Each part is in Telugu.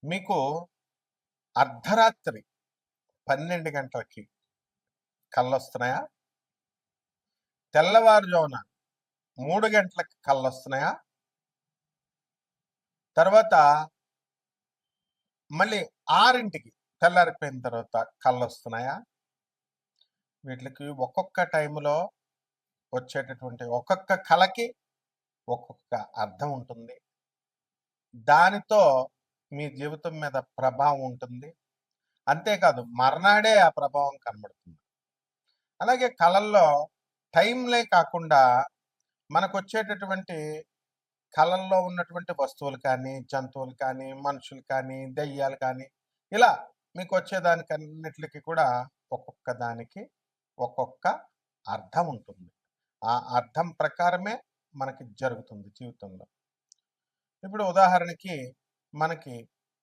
మీకు అర్ధరాత్రి 12 గంటలకి కళ్ళొస్తున్నాయా? తెల్లవారుజామున 3 గంటలకి కళ్ళొస్తున్నాయా? తర్వాత మళ్ళీ 6కి తెల్లారిపోయిన తర్వాత కళ్ళొస్తున్నాయా? వీటికి ఒక్కొక్క టైంలో వచ్చేటటువంటి ఒక్కొక్క కళకి ఒక్కొక్క అర్థం ఉంటుంది. దానితో మీ జీవితం మీద ప్రభావం ఉంటుంది. అంతేకాదు మర్నాడే ఆ ప్రభావం కనబడుతుంది. అలాగే కళల్లో టైంలే కాకుండా మనకొచ్చేటటువంటి కళల్లో ఉన్నటువంటి వస్తువులు కానీ, జంతువులు కానీ, మనుషులు కానీ, దెయ్యాలు కానీ, ఇలా మీకు వచ్చేదానికన్నిట్లికి కూడా ఒక్కొక్క దానికి ఒక్కొక్క అర్థం ఉంటుంది. ఆ అర్థం ప్రకారమే మనకి జరుగుతుంది జీవితంలో. ఇప్పుడు ఉదాహరణకి మనకి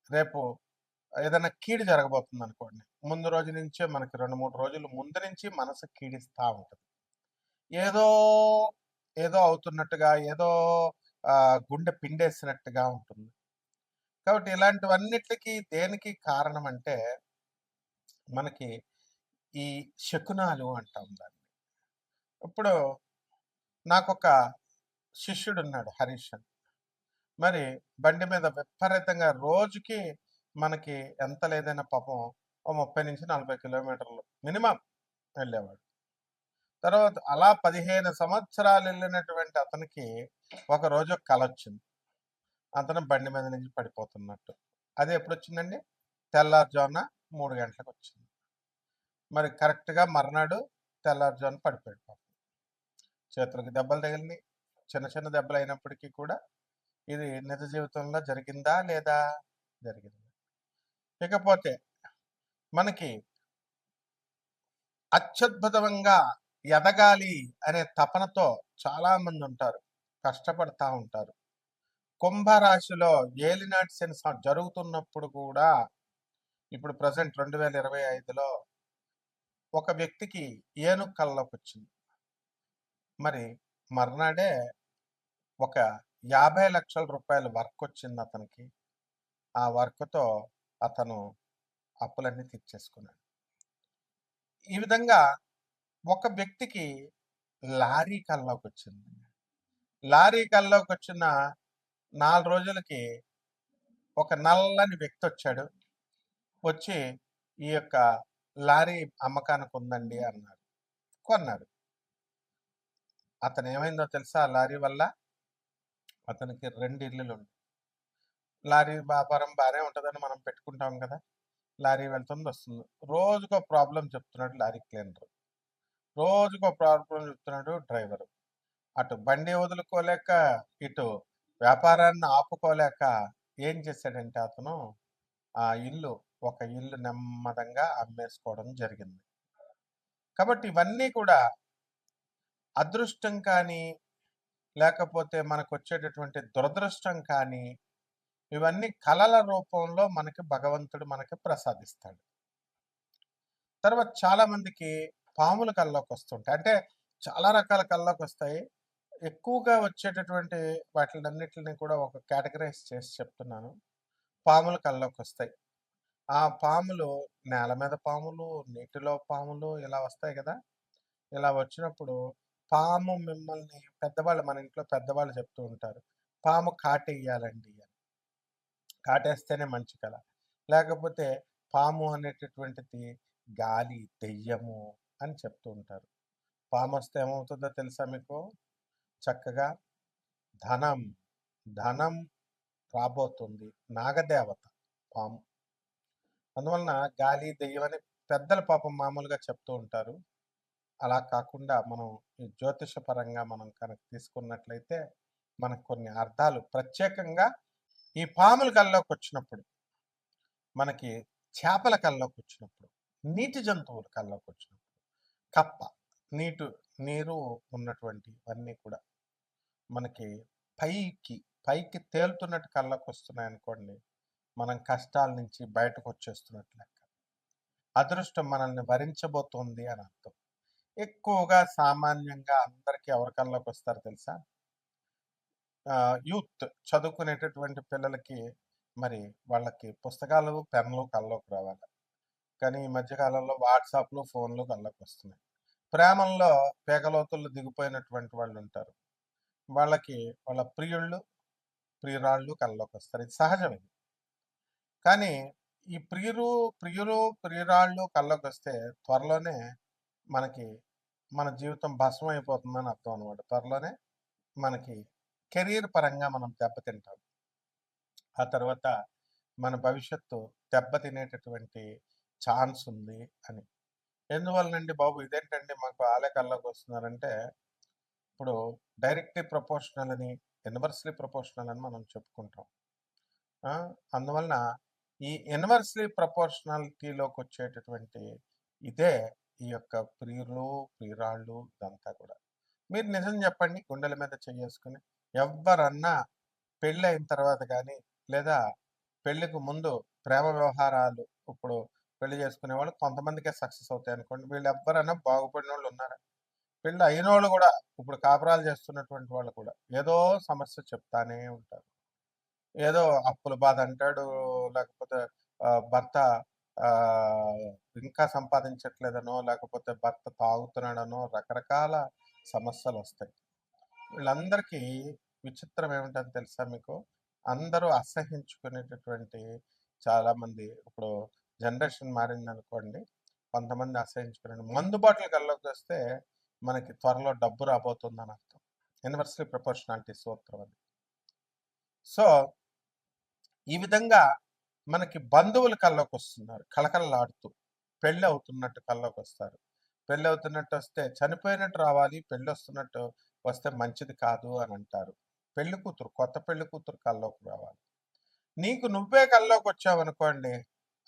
రేపు ఏదైనా కీడు జరగబోతుందనుకోండి. ముందు రోజు నుంచే మనకి 2, 3 రోజులు ముందు నుంచి మనసు కీడిస్తా ఉంటది. ఏదో, ఏదో అవుతున్నట్టుగా, ఏదో గుండె పిండేసినట్టుగా ఉంటుంది. కాబట్టి ఇలాంటివన్నిట్లికి దేనికి కారణం అంటే, మనకి ఈ శకునాలు అంటాం దాన్ని. ఇప్పుడు నాకొక శిష్యుడున్నాడు హరీష్ అని. మరి బండి మీద విపరీతంగా రోజుకి మనకి ఎంత లేదైనా పాపం ఓ 30-40 కిలోమీటర్లు మినిమమ్ వెళ్ళేవాడు. తర్వాత అలా 15 సంవత్సరాలు వెళ్ళినటువంటి అతనికి ఒకరోజు కలొచ్చింది. అతను బండి మీద నుంచి పడిపోతున్నట్టు. అది ఎప్పుడొచ్చిందండి? తెల్లారుజామున 3 గంటలకొచ్చింది. మరి కరెక్ట్‌గా మర్నాడు తెల్లారుజామున పడిపోయాడు పాపం. చేతులకి దెబ్బలు తగిలినియి. చిన్న చిన్న దెబ్బలయినప్పటికీ కూడా ఇది నిజ జీవితంలో జరిగిందా? లేదా? జరిగింది. ఇకపోతే మనకి అత్యద్భుతంగా ఎదగాలి అనే తపనతో చాలామంది ఉంటారు. కష్టపడతా ఉంటారు. కుంభరాశిలో ఏలినాటి శని జరుగుతున్నప్పుడు కూడా ఇప్పుడు ప్రెజెంట్ 2025లో ఒక వ్యక్తికి ఏనుగు కల్లోకొచ్చింది. మరి మర్నాడే ఒక 50,00,000 రూపాయల వర్క్ వచ్చింది అతనికి. ఆ వర్క్‌తో అతను అప్పులన్నీ తీర్చేసుకున్నాడు. ఈ విధంగా ఒక వ్యక్తికి లారీ కల్లోకొచ్చింది. లారీ కల్లోకొచ్చిన 4 రోజులకి ఒక నల్లని వ్యక్తొచ్చాడు. వచ్చి ఈ యొక్క లారీ అమ్మకానికి ఉందండి అన్నాడు. కొన్నాడు. అతనేమైందో తెలుసా ఆ లారీ వల్ల? అతనికి 2 ఇల్లులుంటాయి. లారీ వ్యాపారం బానే ఉంటదని మనం పెట్టుకుంటాం కదా! లారీ వెళ్తుంది, వస్తుంది. రోజుకో ప్రాబ్లమ్ చెప్తున్నాడు లారీ క్లీనరు. రోజుకో ప్రాబ్లమ్ చెప్తున్నాడు డ్రైవరు. అటు బండి వదులుకోలేక, ఇటు వ్యాపారాన్ని ఆపుకోలేక ఏం చేశాడంటే అతను ఆ ఒక ఇల్లు నెమ్మదంగా అమ్మేసుకోవడం జరిగింది. కాబట్టి ఇవన్నీ కూడా అదృష్టం కానీ, లేకపోతే మనకొచ్చేటటువంటి దురదృష్టం కానీ, ఇవన్నీ కళల రూపంలో మనకి భగవంతుడు మనకి ప్రసాదిస్తాడు. తర్వాత చాలా మందికి పాములు కల్లోకొస్తుంటాయి. అంటే చాలా రకాల కల్లోకొస్తాయి. ఎక్కువగా వచ్చేటటువంటి వాటిలన్నిటిని కూడా ఒక కేటగరైజ్ చేసి చెప్తున్నాను. పాములు కల్లోకొస్తాయి. ఆ పాములు నేల మీద పాములు, నీటిలో పాములు ఇలా వస్తాయి కదా! ఇలా వచ్చినప్పుడు పాము మిమ్మల్ని పెద్దవాళ్ళు మన ఇంట్లో పెద్దవాళ్ళు చెప్తూ ఉంటారు. పాము కాటేయాలండి అని. కాటేస్తేనే మంచి కల. లేకపోతే పాము అనేటటువంటిది గాలి, దెయ్యము అని చెప్తూ ఉంటారు. పామొస్తే ఏమవుతుందో తెలుసా మీకు? చక్కగా ధనం, ధనం రాబోతుంది. నాగదేవత పాము. అందువలన గాలి, దెయ్యం అని పెద్దలు పాపం మామూలుగా చెప్తూ ఉంటారు. అలా కాకుండా మనం ఈ జ్యోతిష పరంగా మనం కనుక తీసుకున్నట్లయితే మనకు కొన్ని అర్థాలు ప్రత్యేకంగా ఈ పాముల కల్లోకొచ్చినప్పుడు, మనకి చేపల కల్లోకొచ్చినప్పుడు, నీటి జంతువుల కల్లోకొచ్చినప్పుడు, కప్ప, నీరు ఉన్నటువంటివన్నీ కూడా మనకి పైకి, పైకి తేలుతున్నట్టు కల్లోకొస్తున్నాయనుకోండి, మనం కష్టాల నుంచి బయటకొచ్చేస్తున్నట్లు లెక్క. అదృష్టం మనల్ని వరించబోతోంది అని అర్థం. ఎక్కువగా సామాన్యంగా అందరికి ఎవరి కల్లోకొస్తారు తెలుసా? యూత్ చదువుకునేటటువంటి పిల్లలకి మరి వాళ్ళకి పుస్తకాలు, పెన్నులు కల్లోకి రావాలి. కానీ ఈ మధ్య కాలంలో వాట్సాప్‌లు, ఫోన్‌లు కల్లోకొస్తున్నాయి. ప్రేమల్లో పేకలోతుల్లో దిగిపోయినటువంటి వాళ్ళుంటారు. వాళ్ళకి వాళ్ళ ప్రియుళ్ళు, ప్రియురాళ్ళు కల్లోకొస్తారు. ఇది సహజం ఇది. కానీ ఈ ప్రియులు, ప్రియురాళ్ళు కల్లోకొస్తే త్వరలోనే మనకి మన జీవితం భస్మం అయిపోతుందని అర్థం అనమాట. త్వరలోనే మనకి కెరీర్ పరంగా మనం దెబ్బతింటాం. ఆ తర్వాత మన భవిష్యత్తు దెబ్బతినేటటువంటి ఛాన్స్ ఉంది అని. ఎందువల్లనండి బాబు ఇదేంటండి మాకు ఆలే కల్లోకొస్తున్నారంటే, ఇప్పుడు డైరెక్ట్‌లీ ప్రపోర్షనల్ అని, ఇన్వర్స్‌లీ ప్రపోర్షనల్ అని మనం చెప్పుకుంటాం. ఆ! అందువలన ఈ ఇన్వర్స్‌లీ ప్రపోర్షనాలిటీలోకొచ్చేటటువంటి ఇదే ఈ యొక్క ప్రియులు, ప్రియురాళ్ళు ఇదంతా కూడా. మీరు నిజం చెప్పండి గుండెల మీద చెయ్యేసుకొని. ఎవ్వరన్నా పెళ్ళయిన తర్వాత గానీ, లేదా పెళ్ళికి ముందు ప్రేమ వ్యవహారాలు ఇప్పుడు పెళ్లి చేసుకునేవాళ్ళు కొంతమందికే సక్సెస్ అవుతాయనుకోండి. వీళ్ళెవ్వరైనా బాగుపడినోళ్ళున్నారా? పెళ్లి అయినోళ్ళు గూడా ఇప్పుడు కాపురాలు చేస్తున్నటువంటి వాళ్ళు కూడా ఏదో సమస్య చెప్తానే ఉంటారు. ఏదో అప్పుల బాధ అంటాడు. లేకపోతే భర్త ఆహ్, ఇంకా సంపాదించట్లేదనో, లేకపోతే భర్త తాగుతున్నాడనో రకరకాల సమస్యలొస్తాయి. వీళ్ళందరికీ విచిత్రం ఏమిటని తెలుసా మీకు? అందరూ అసహించుకునేటటువంటి చాలామంది ఇప్పుడు జనరేషన్ మారిందనుకోండి. కొంతమంది అసహించుకునే మందు బాటిల్ కల్లోకొస్తే మనకి త్వరలో డబ్బు రాబోతుందని అర్థం. ఇన్వర్స్‌లీ ప్రపోర్షనాలిటీ సూత్రం అది. సో ఈ విధంగా మనకి బంధువులు కల్లోకొస్తున్నారు కళకళలాడుతూ. పెళ్ళవుతున్నట్టు కల్లోకొస్తారు. పెళ్ళవుతున్నట్టు వస్తే చనిపోయినట్టు రావాలి, పెళ్ళొస్తున్నట్టు వస్తే మంచిది కాదు అని అంటారు. పెళ్లి కూతురు, కొత్త పెళ్లి కూతురు కల్లోకి రావాలి. నీకు నువ్వే కల్లోకొచ్చావనుకోండి,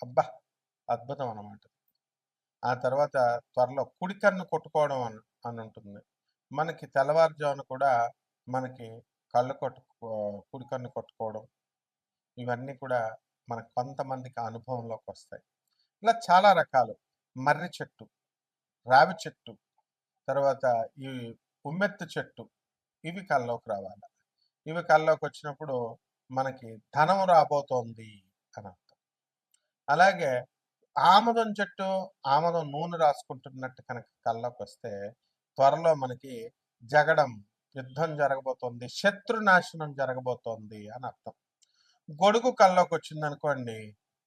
అబ్బా! అద్భుతం అనమాట. ఆ తర్వాత త్వరలో కుడి కన్ను కొట్టుకోవడం అనుంటుంది. మనకి తెల్లవారుజామున కూడా మనకి కళ్ళు కుడి కన్ను కొట్టుకోవడం ఇవన్నీ కూడా మనకు కొంతమందికి అనుభవంలోకొస్తాయి. ఇలా చాలా రకాలు. మర్రి చెట్టు, రావి చెట్టు, తర్వాత ఈ ఉమ్మెత్తు చెట్టు ఇవి కల్లోకి రావాలి. ఇవి కల్లోకొచ్చినప్పుడు మనకి ధనం రాబోతోంది అని అర్థం. అలాగే ఆమదం చెట్టు, ఆమదం నూనె రాసుకుంటున్నట్టు కనుక కల్లోకొస్తే త్వరలో మనకి జగడం, యుద్ధం జరగబోతోంది, శత్రునాశనం జరగబోతోంది అని అర్థం. గొడుగు కల్లోకొచ్చిందనుకోండి,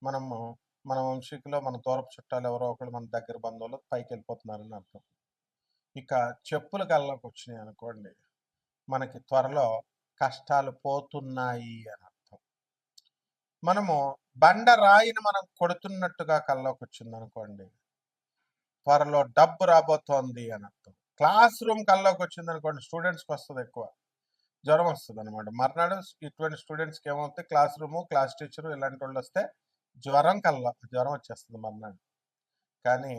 మనము మన వంశీకులో మన దూరపు చుట్టాలు ఎవరో ఒకళ్ళు మన దగ్గర బంధువులు పైకెళ్ళిపోతున్నారని అర్థం. ఇక చెప్పులు కల్లోకొచ్చినాయి అనుకోండి, మనకి త్వరలో కష్టాలు పోతున్నాయి అని అర్థం. మనము బండరాయిని మనం కొడుతున్నట్టుగా కల్లోకొచ్చిందనుకోండి, త్వరలో డబ్బు రాబోతోంది అని అర్థం. క్లాస్ రూమ్ కల్లోకొచ్చిందనుకోండి, స్టూడెంట్స్‌కొస్తది ఎక్కువ. జ్వరం వస్తదనమాట. మర్నాడు ఇటువంటి స్టూడెంట్స్‌కి ఏమవుద్ది క్లాస్ రూము, క్లాస్ టీచరు ఇలాంటోళ్ళొస్తే జ్వరం వచ్చేస్తది మర్నాడు. కానీ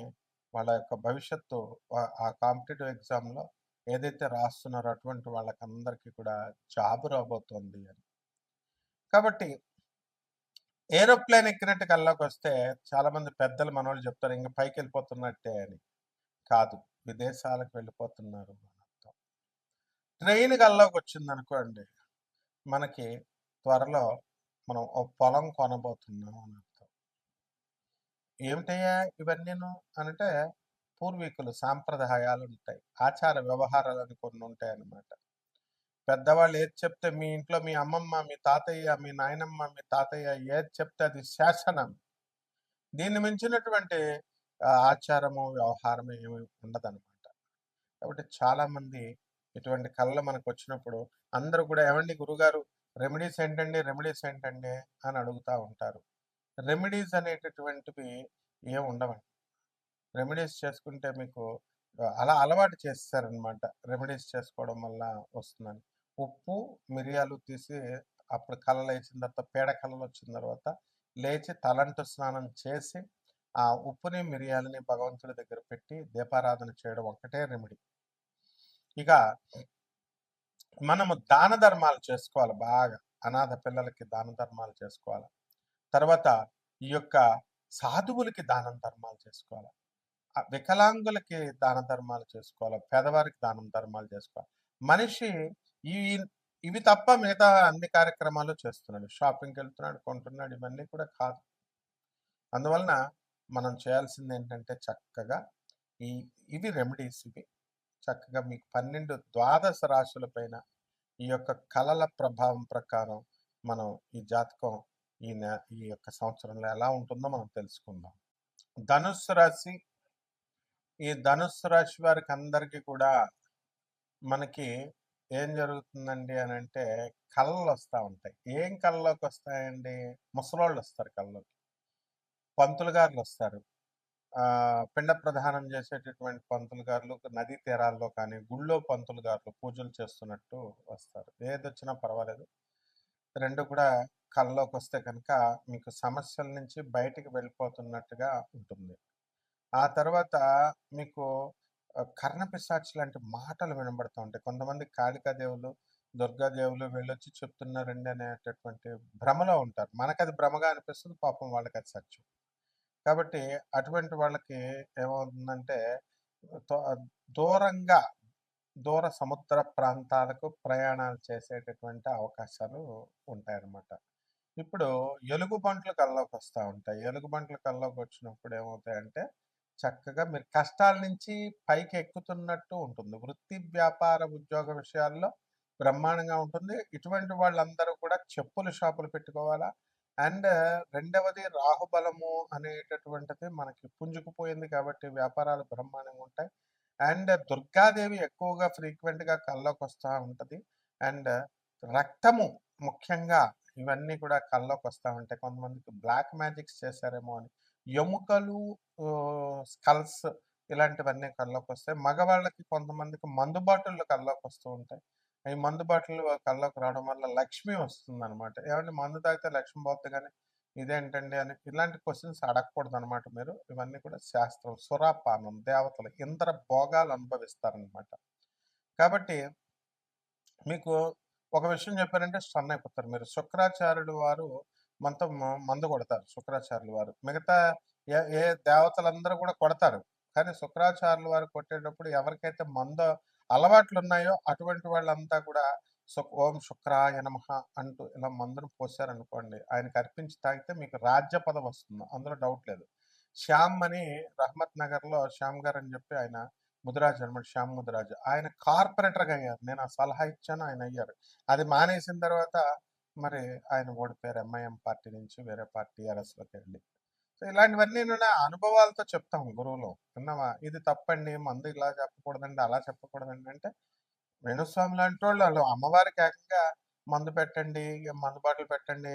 వాళ్ళ యొక్క భవిష్యత్తు ఆ కాంపిటీటివ్ ఎగ్జామ్‌లో ఏదైతే రాస్తున్నారో అటువంటి వాళ్ళకందరికీ కూడా జాబ్ రాబోతోంది అని. కాబట్టి ఏరోప్లేన్ ఎక్కినట్టు కల్లోకొస్తే చాలామంది పెద్దలు మనోళ్ళు చెప్తారు ఇంక పైకెళ్ళిపోతున్నట్టే అని. కాదు. విదేశాలకు వెళ్ళిపోతున్నారు అని అర్థం. ట్రైన్ కల్లోకొచ్చిందనుకోండి మనకి త్వరలో మనం ఓ పొలం కొనబోతున్నాం అని అర్థం. ఏమిటయ్యా ఇవన్నీను అనంటే పూర్వీకులు సాంప్రదాయాలుంటాయి. ఆచార వ్యవహారాలని కొన్ని ఉంటాయన్నమాట. పెద్దవాళ్ళు ఏది చెప్తే మీ ఇంట్లో మీ అమ్మమ్మ, మీ తాతయ్య, మీ నాయనమ్మ, మీ తాతయ్య ఏది చెప్తే అది శాసనం. దీన్ని మించినటువంటి ఆచారము, వ్యవహారము ఏమి ఉండదనమాట. కాబట్టి చాలామంది ఇటువంటి కళలు మనకొచ్చినప్పుడు అందరూ కూడా "ఏవండి గురుగారు రెమెడీస్ ఏంటండి? రెమెడీస్ ఏంటండి?" అని అడుగుతా ఉంటారు. రెమెడీస్ అనేటటువంటివి ఏమి ఉండవండి. రెమెడీస్ చేసుకుంటే మీకు అలా అలవాటు చేసేసారనమాట. రెమెడీస్ చేసుకోవడం వల్ల వస్తుందని. ఉప్పు, మిరియాలు తీసి అప్పుడు కలలేచిన తర్వాత పీడ కలలొచ్చిన తర్వాత లేచి తలంటు స్నానం చేసి, ఆ ఉప్పుని, మిరియాలని భగవంతుడి దగ్గర పెట్టి దీపారాధన చేయడం ఒక్కటే రెమెడీ. ఇక మనము దాన ధర్మాలు చేసుకోవాలి బాగా. అనాథ పిల్లలకి దాన ధర్మాలు చేసుకోవాలి. తర్వాత ఈ యొక్క సాధువులకి దానం ధర్మాలు చేసుకోవాలి. వికలాంగులకి దాన ధర్మాలు చేసుకోవాలి. పేదవారికి దానం ధర్మాలు చేసుకోవాలి. మనిషి ఈ ఇవి తప్ప మిగతా అన్ని కార్యక్రమాలు చేస్తున్నాడు. షాపింగ్‌కెళ్తున్నాడు, కొంటున్నాడు ఇవన్నీ కూడా కాదు. అందువలన మనం చేయాల్సిందేంటంటే చక్కగా ఈ ఇవి రెమెడీస్ ఇవి. చక్కగా మీకు 12 ద్వాదశ రాశుల పైన ఈ యొక్క కళల ప్రభావం ప్రకారం మనం ఈ జాతకం ఈ యొక్క సంవత్సరంలో ఎలా ఉంటుందో మనం తెలుసుకుందాం. ధనుస్సు రాశి, ఈ ధనుస్సు రాశి వారికి అందరికీ కూడా మనకి ఏం జరుగుతుందండి అని అంటే కళలు వస్తూ ఉంటాయి. ఏం కళ్ళలోకి వస్తాయండి? ముసలోళ్ళు వస్తారు కళ్ళలోకి, పంతులు గారులు వస్తారు. పిండ ప్రదానం చేసేటటువంటి పంతులు గారులు నదీ తీరాల్లో కానీ గుళ్ళో పంతులు గారులు పూజలు చేస్తున్నట్టు వస్తారు. ఏదొచ్చినా పర్వాలేదు, రెండు కూడా కళ్ళలోకి వస్తే కనుక మీకు సమస్యల నుంచి బయటికి వెళ్ళిపోతున్నట్టుగా ఉంటుంది. ఆ తర్వాత మీకు కర్ణపిశాచి లాంటి మాటలు వినబడుతూ ఉంటాయి. కొంతమంది కాళికాదేవులు, దుర్గాదేవులు వెళ్ళొచ్చి చెప్తున్నారండి అనేటటువంటి భ్రమలో ఉంటారు. మనకది భ్రమగా అనిపిస్తుంది, పాపం వాళ్ళకి అది సత్యం. కాబట్టి అటువంటి వాళ్ళకి ఏమవుతుందంటే దూరంగా దూర సముద్ర ప్రాంతాలకు ప్రయాణాలు చేసేటటువంటి అవకాశాలు ఉంటాయన్నమాట. ఇప్పుడు ఎలుగుబంట్లు కల్లోకి వస్తూ ఉంటాయి. ఎలుగుబంట్లు కల్లోకి వచ్చినప్పుడు ఏమవుతాయంటే చక్కగా మీరు కష్టాల నుంచి పైకి ఎక్కుతున్నట్టు ఉంటుంది. వృత్తి, వ్యాపార, ఉద్యోగ విషయాల్లో బ్రహ్మాండంగా ఉంటుంది. ఇటువంటి వాళ్ళందరూ కూడా చెప్పుల షాపులు పెట్టుకోవాలా. అండ్ రెండవది రాహుబలము అనేటటువంటిది మనకి పుంజుకుపోయింది కాబట్టి వ్యాపారాలు బ్రహ్మాండంగా ఉంటాయి. అండ్ దుర్గాదేవి ఎక్కువగా ఫ్రీక్వెంట్గా కల్లోకి వస్తూ ఉంటుంది. అండ్ రక్తము ముఖ్యంగా ఇవన్నీ కూడా కల్లోకి వస్తూ ఉంటాయి. కొంతమందికి బ్లాక్ మ్యాజిక్స్ చేశారేమో అని ఎముకలు, స్కల్స్ ఇలాంటివన్నీ కల్లోకి వస్తాయి. మగవాళ్ళకి కొంతమందికి మందు బాటిళ్ళు కల్లోకి వస్తూ ఉంటాయి. ఈ మందు బాటిల్ కల్లోకి రావడం వల్ల లక్ష్మి వస్తుందనమాట. ఏమంటే మందు తాగితే లక్ష్మి పోద్ది కానీ ఇదేంటండి అని ఇలాంటి క్వశ్చన్స్ అడగకూడదు అనమాట మీరు. ఇవన్నీ కూడా శాస్త్రం. సురాపానం, దేవతలు ఇంద్ర భోగాలు అనుభవిస్తారనమాట. కాబట్టి మీకు ఒక విషయం చెప్పారంటే స్టన్ అయిపోతారు మీరు. శుక్రాచార్యుడు వారు మనతో మందు కొడతారు. శుక్రాచార్యులు వారు మిగతా ఏ దేవతలందరూ కూడా కొడతారు. కానీ శుక్రాచార్యులు వారు కొట్టేటప్పుడు ఎవరికైతే మందు అలవాట్లు ఉన్నాయో అటువంటి వాళ్ళంతా కూడా ఓం శుక్రాయ నమః అంటూ ఇలా మందును పోసారనుకోండి, ఆయనకి అర్పించి తాగితే మీకు రాజ్య పదవి వస్తుంది, అందులో డౌట్ లేదు. శ్యామ్ అని రహమత్ నగర్లో శ్యామ్ గారు అని చెప్పి ఆయన ముదిరాజు అనమాట, శ్యామ్ ముదిరాజు. ఆయన కార్పొరేటర్గా అయ్యారు. నేను ఆ సలహా ఇచ్చాను, ఆయన అయ్యారు. అది మానేసిన తర్వాత మరి ఆయన ఓడిపోయారు ఎంఐఎం పార్టీ నుంచి వేరే పార్టీ టీఆర్ఎస్లోకి వెళ్ళి. సో ఇలాంటివన్నీ నేను అనుభవాలతో చెప్తాం గురువులు. విన్నావా, ఇది తప్పండి, మందు ఇలా చెప్పకూడదండి, అలా చెప్పకూడదండి అంటే వేణుస్వామి లాంటి వాళ్ళు అమ్మవారికి ఏకంగా మందు పెట్టండి, మందు బాటలు పెట్టండి,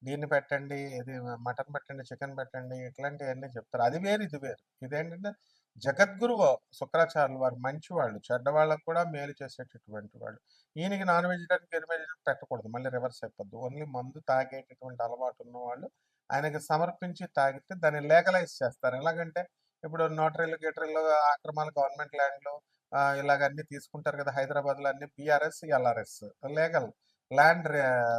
దీన్ని పెట్టండి, ఇది మటన్ పెట్టండి, చికెన్ పెట్టండి, ఇట్లాంటివన్నీ చెప్తారు. అది వేరు, ఇది వేరు. ఇదేంటంటే జగద్గురువు శుక్రాచార్యులు వారు మంచివాళ్ళు, చెడ్డవాళ్ళకు కూడా మేలు చేసేటటువంటి వాళ్ళు. ఈయనకి నాన్ వెజిటేరియన్ వెజిటేరియన్ పెట్టకూడదు, మళ్ళీ రివర్స్ అయిపోద్ది. ఓన్లీ మందు తాగేటటువంటి అలవాటు ఉన్నవాళ్ళు ఆయనకి సమర్పించి తాగితే దాన్ని లీగలైజ్ చేస్తారు. ఎలాగంటే ఇప్పుడు నోటరీలు గీటరీలు ఆక్రమాలు గవర్నమెంట్ ల్యాండ్లు ఇలాగ అన్ని తీసుకుంటారు కదా హైదరాబాద్లో, అన్ని BRS LRS legal land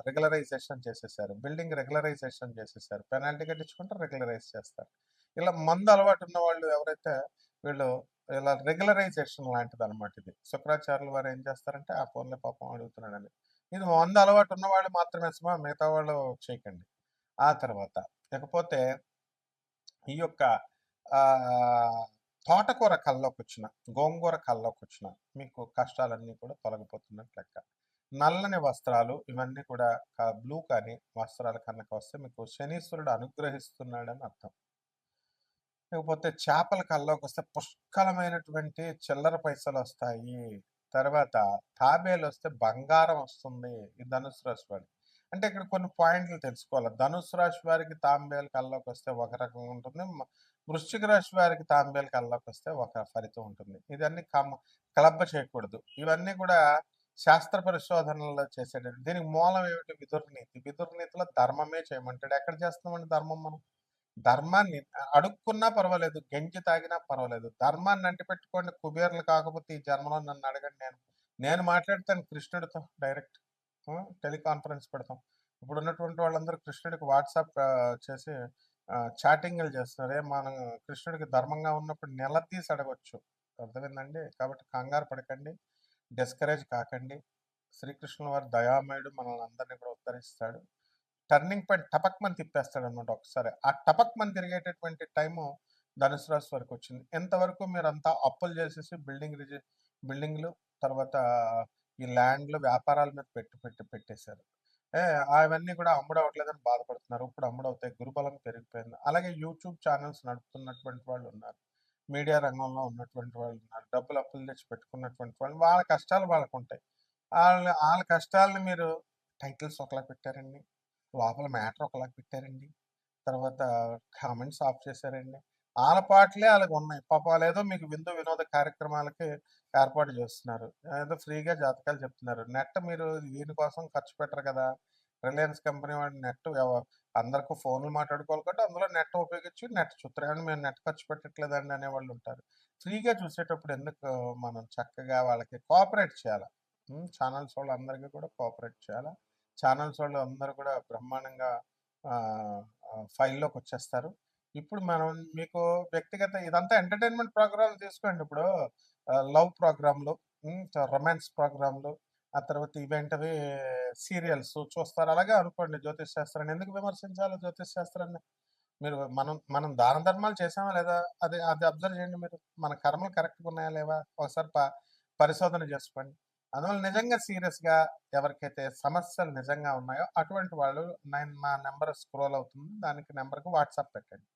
regularisation చేసేసారు, బిల్డింగ్ రెగ్యులరైజేషన్ చేసేసారు, పెనాల్టీ కట్టించుకుంటారు, రెగ్యులరైజ్ చేస్తారు. ఇలా మందు అలవాటు ఉన్న వాళ్ళు ఎవరైతే వీళ్ళు ఇలా రెగ్యులరైజేషన్ లాంటిది అనమాట ఇది. శుక్రాచార్యులు వారు ఏం చేస్తారంటే ఆ ఫోన్లో పాపం అడుగుతున్నాడని, ఇది మందు అలవాటు ఉన్న వాళ్ళు మాత్రమే సుమా, మిగతా వాళ్ళు చేయకండి. ఆ తర్వాత ఇకపోతే ఈ యొక్క తోటకూర కల్లోకి వచ్చిన, గోంగూర కల్లోకి వచ్చిన మీకు కష్టాలన్నీ కూడా తొలగిపోతున్నట్టు లెక్క. నల్లని వస్త్రాలు ఇవన్నీ కూడా బ్లూ కానీ వస్త్రాల కనుక వస్తే మీకు శనీశ్వరుడు అనుగ్రహిస్తున్నాడని అర్థం. లేకపోతే చేపల కల్లోకి వస్తే పుష్కలమైనటువంటి చిల్లర పైసలు వస్తాయి. తర్వాత తాబేలు వస్తే బంగారం వస్తుంది. ఈ ధనుసు రాశి వారికి అంటే ఇక్కడ కొన్ని పాయింట్లు తెలుసుకోవాలి. ధనుసు రాశి వారికి తాంబేలు కల్లోకి వస్తే ఒక రకంగా ఉంటుంది, వృశ్చిక రాశి వారికి తాంబేలు కల్లోకి వస్తే ఒక ఫలితం ఉంటుంది. ఇదన్నీ క్లబ్బ చేయకూడదు. ఇవన్నీ కూడా శాస్త్ర పరిశోధనలో చేసేటట్టు. దీనికి మూలం ఏమిటి? విదుర్నీతి. విదుర్నీతిలో ధర్మమే చేయమంటాడు. ఎక్కడ చేస్తామండి ధర్మం మనం? ధర్మాన్ని అడుక్కున్నా పర్వాలేదు, గెంజి తాగినా పర్వాలేదు, ధర్మాన్ని అంటిపెట్టుకోండి. కుబేర్లు కాకపోతే ఈ జన్మలో నన్ను అడగండి, నేను మాట్లాడతాను కృష్ణుడితో డైరెక్ట్. టెలికాన్ఫరెన్స్ పెడతాం. ఇప్పుడు ఉన్నటువంటి వాళ్ళందరూ కృష్ణుడికి వాట్సాప్ చేసి చాటింగ్లు చేస్తున్నారు. మనం కృష్ణుడికి ధర్మంగా ఉన్నప్పుడు నిలదీసి అడగొచ్చు. అర్థమైందండి? కాబట్టి కంగారు పడకండి, డిస్కరేజ్ కాకండి. శ్రీకృష్ణుల వారి దయామయుడు మనల్ని అందరినీ కూడా ఉద్ధరిస్తాడు. టర్నింగ్ పాయింట్ టపక్‌మని తిప్పేస్తాడనమాట ఒకసారి. ఆ టపక్‌మని తిరిగేటటువంటి టైము ధనుసు రాశి వారికొచ్చింది. ఎంతవరకు మీరంతా అప్పులు చేసేసి బిల్డింగ్‌లు తర్వాత ఈ ల్యాండ్‌లు వ్యాపారాల మీద పెట్టేశారు. అవన్నీ కూడా అమ్ముడవ్వట్లేదని బాధపడుతున్నారు. ఇప్పుడు అమ్ముడవుతాయి. గురుబలం పెరిగిపోయింది. అలాగే యూట్యూబ్ ఛానెల్స్ నడుపుతున్నటువంటి వాళ్ళున్నారు. మీడియా రంగంలో ఉన్నటువంటి వాళ్ళున్నారు. డబ్బులు అప్పులు తెచ్చి పెట్టుకున్నటువంటి వాళ్ళు. వాళ్ళ కష్టాలు వాళ్ళకుంటాయి. ఆళ్ళ కష్టాలను మీరు టైటిల్స్ ఒకలా పెట్టారండి. లోపల మ్యాటర్ ఒకలాగా పెట్టారండి. తర్వాత కామెంట్స్ ఆఫ్ చేశారండి. ఆళ్ళ పాటలే ఆళ్ళకున్నాయి. పాపం ఆళ్ళేదో మీకు విందు వినోద కార్యక్రమాలకి ఏర్పాటు చేస్తున్నారు. ఏదో ఫ్రీగా జాతకాలు చెప్తున్నారు. నెట్ మీరు దీనికోసం ఖర్చు పెట్టరు కదా! రిలయన్స్ కంపెనీ వాళ్ళు నెట్ అందరికి ఫోన్‌లు మాట్లాడుకోవాలి కాబట్టి అందులో నెట్ ఉపయోగించి నెట్ చూత్తరు. కానీ మేము నెట్ ఖర్చు పెట్టట్లేదండి అనేవాళ్ళుంటారు. ఫ్రీగా చూసేటప్పుడు ఎందుకు మనం చక్కగా వాళ్ళకి కోఆపరేట్ చేయాల. ఛానల్స్ వాళ్ళందరికీ కూడా కోఆపరేట్ చేయాల. ఛానల్స్ వాళ్ళు అందరూ కూడా బ్రహ్మాండంగా ఫైల్‌లోకొచ్చేస్తారు. ఇప్పుడు మనం మీకు వ్యక్తిగత ఇదంతా ఎంటర్‌టైన్‌మెంట్ ప్రోగ్రామ్‌లు తీసుకోండి. ఇప్పుడు లవ్ ప్రోగ్రామ్‌లు, రొమాన్స్ ప్రోగ్రామ్‌లు, ఆ తర్వాత ఇవేంటివి సీరియల్స్ చూస్తారు. అలాగే అనుకోండి జ్యోతిష్ శాస్త్రాన్ని. ఎందుకు విమర్శించాలి జ్యోతిష్ శాస్త్రాన్ని? మీరు మనం మనం దాన ధర్మాలు చేశామా లేదా? అది అది అబ్జర్వ్ చేయండి మీరు. మన కర్మలు కరెక్ట్‌గా ఉన్నాయా లేవా? ఒకసారి పరిశోధన చేసుకోండి. అందువల్ల నిజంగా సీరియస్‌గా ఎవరికైతే సమస్యలు నిజంగా ఉన్నాయో అటువంటి వాళ్ళు నా నంబర్ స్క్రోల్ అవుతుంది. దానికి నంబర్‌కి వాట్సాప్ పెట్టండి.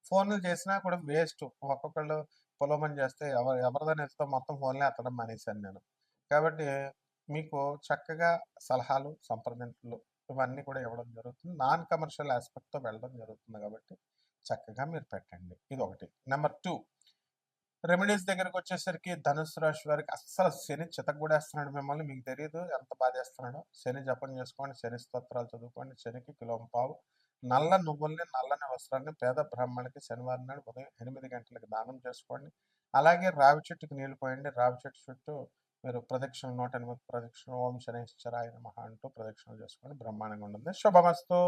ఫోన్‌లు చేసినా కూడా వేస్ట్. ఒక్కొక్కళ్ళు పొలోమని చేస్తే ఎవరిదని ఎత్తుతో మొత్తం ఫోన్‌లే ఎత్తడం మానేశాను నేను. కాబట్టి మీకు చక్కగా సలహాలు, సంప్రదింపులు ఇవన్నీ కూడా ఇవ్వడం జరుగుతుంది. నాన్ కమర్షియల్ యాస్పెక్ట్‌తో వెళ్ళడం జరుగుతుంది కాబట్టి చక్కగా మీరు పెట్టండి. ఇదొకటి. నెంబర్ 2 రెమెడీస్ దగ్గరకొచ్చేసరికి ధనుస్సు రాశి వారికి అస్సలు శని చితగ్గొడేస్తున్నాడు మిమ్మల్ని. మీకు తెలీదు ఎంత బాధేస్తున్నాడో. శని జపం చేసుకోండి, శని స్తోత్రాలు చదువుకోండి, శనికి కిలోంపావు నల్ల నువ్వుల్ని, నల్లని వస్త్రాన్ని పేద బ్రాహ్మణులకి శనివారం నాడు ఉదయం 8 గంటలకు దానం చేసుకోండి. అలాగే రావి చెట్టుకి నీళ్లు పోయండి. రావి చెట్టు చుట్టూ మీరు ప్రదక్షిణలు 108 ప్రదక్షిణలు ఓం శనైశ్చరాయ నమః అంటూ ప్రదక్షిణలు చేసుకోండి. బ్రహ్మాండంగా ఉంటుంది. శుభమస్తు.